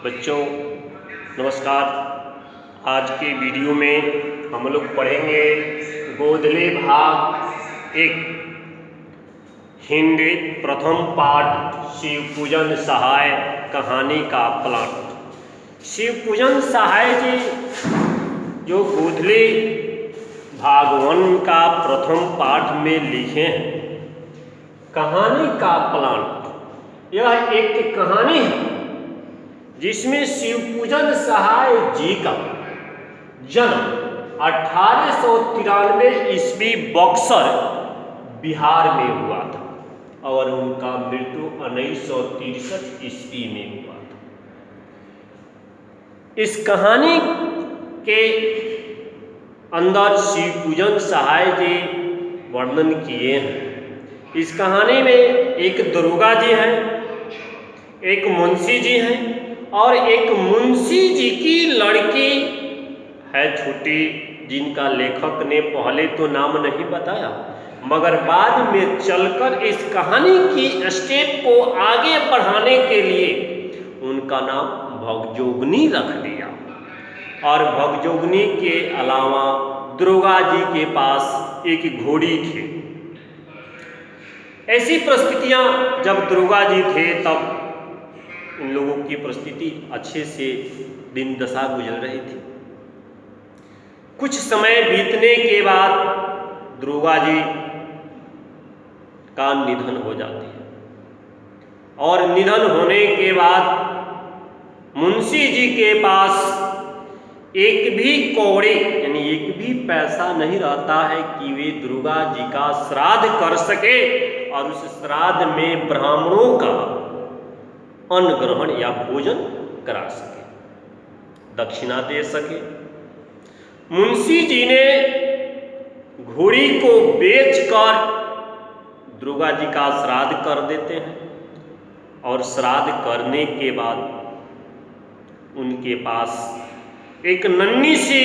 बच्चों नमस्कार। आज के वीडियो में हम लोग पढ़ेंगे गोधले भाग 1 हिंदी प्रथम पाठ शिव पूजन सहाय कहानी का प्लॉट। शिव पूजन सहाय जी जो गोधले भाग 1 का प्रथम पाठ में लिखे हैं कहानी का प्लॉट। यह एक कहानी है जिसमें शिवपूजन सहाय जी का जन्म 1893 ईस्वी बक्सर बिहार में हुआ था और उनका मृत्यु 1963 ईस्वी में हुआ था। इस कहानी के अंदर शिवपूजन सहाय जी वर्णन किए हैं। इस कहानी में एक दरोगा जी हैं, एक मुंशी जी हैं और एक मुंशी जी की लड़की है छोटी, जिनका लेखक ने पहले तो नाम नहीं बताया मगर बाद में चलकर इस कहानी की स्टेप को आगे बढ़ाने के लिए उनका नाम भगजोगनी रख दिया। और भगजोगनी के अलावा दरोगा जी के पास एक घोड़ी थी। ऐसी परिस्थितियां जब दरोगा जी थे तब इन लोगों की परिस्थिति अच्छे से दिन दशा गुजर रही थी। कुछ समय बीतने के बाद दरोगा जी का निधन हो जाती है और निधन होने के बाद मुंशी जी के पास एक भी कौड़ी यानी एक भी पैसा नहीं रहता है कि वे दरोगा जी का श्राद्ध कर सके और उस श्राद्ध में ब्राह्मणों का अन्न ग्रहण या भोजन करा सके, दक्षिणा दे सके। मुंशी जी ने घोड़ी को बेचकर दरोगा जी का श्राद्ध कर देते हैं और श्राद्ध करने के बाद उनके पास एक नन्ही सी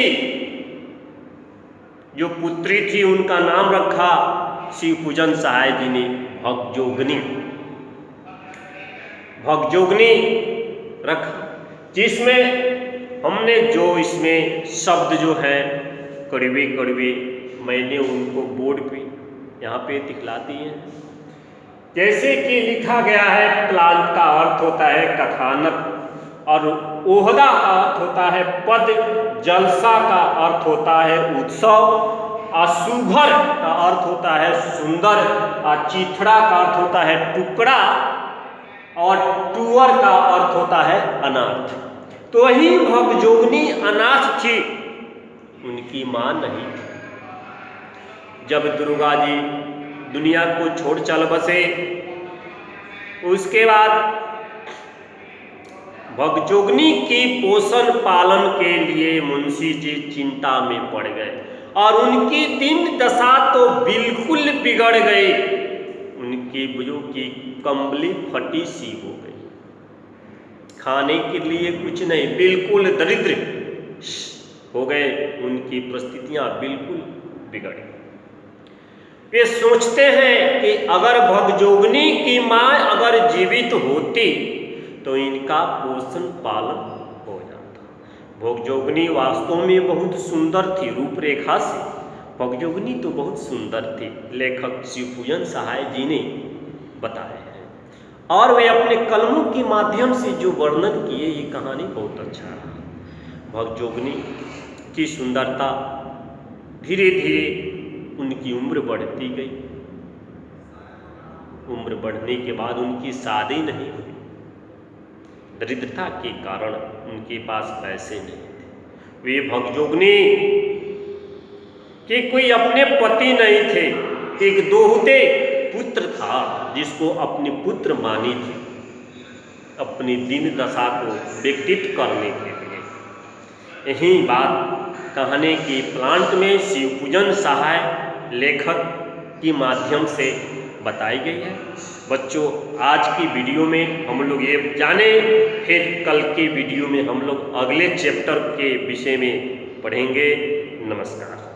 जो पुत्री थी उनका नाम रखा शिवपूजन सहाय जी ने भगजोगनी रखा, जिसमें हमने जो इसमें शब्द जो है कड़वे कड़वे मैंने उनको बोर्ड पे यहाँ पे दिखला दिए हैं। जैसे कि लिखा गया है प्लांट का अर्थ होता है कथानक और ओहदा का अर्थ होता है पद, जलसा का अर्थ होता है उत्सव, असुभर का अर्थ होता है सुंदर, और चिथड़ा का अर्थ होता है टुकड़ा और टूअर का अर्थ होता है अनाथ। तो वही भगजोगनी अनाथ थी, उनकी मां नहीं थी। जब दुर्गा जी दुनिया को छोड़ चल बसे उसके बाद भगजोगनी की पोषण पालन के लिए मुंशी जी चिंता में पड़ गए और उनकी दिन दशा तो बिल्कुल बिगड़ गई। उनकी बुझो की कंबली फटी सी हो गई, खाने के लिए कुछ नहीं, बिल्कुल दरिद्र हो गए। उनकी परिस्थितियां बिल्कुल बिगड़ गई। वे सोचते हैं कि अगर भगजोगनी की मां अगर जीवित होती तो इनका पोषण पालन हो जाता। भगजोगनी वास्तव में बहुत सुंदर थी रूपरेखा से, भगजोगनी तो बहुत सुंदर थी, लेखक शिवपूजन सहाय जी ने बताए हैं और वे अपने कलमों के माध्यम से जो वर्णन किए ये कहानी बहुत अच्छा रहा। भगजोगनी की सुंदरता धीरे धीरे उनकी उम्र बढ़ती गई। उम्र बढ़ने के बाद उनकी शादी नहीं हुई, दरिद्रता के कारण उनके पास पैसे नहीं थे। वे भगजोगनी कि कोई अपने पति नहीं थे, एक दोहते पुत्र था जिसको अपनी पुत्र मानी थी अपनी दिन दशा को व्यतीत करने के लिए। यही बात कहानी की प्लांट में शिवपूजन सहाय लेखक के माध्यम से बताई गई है। बच्चों आज की वीडियो में हम लोग ये जाने, फिर कल के वीडियो में हम लोग अगले चैप्टर के विषय में पढ़ेंगे। नमस्कार।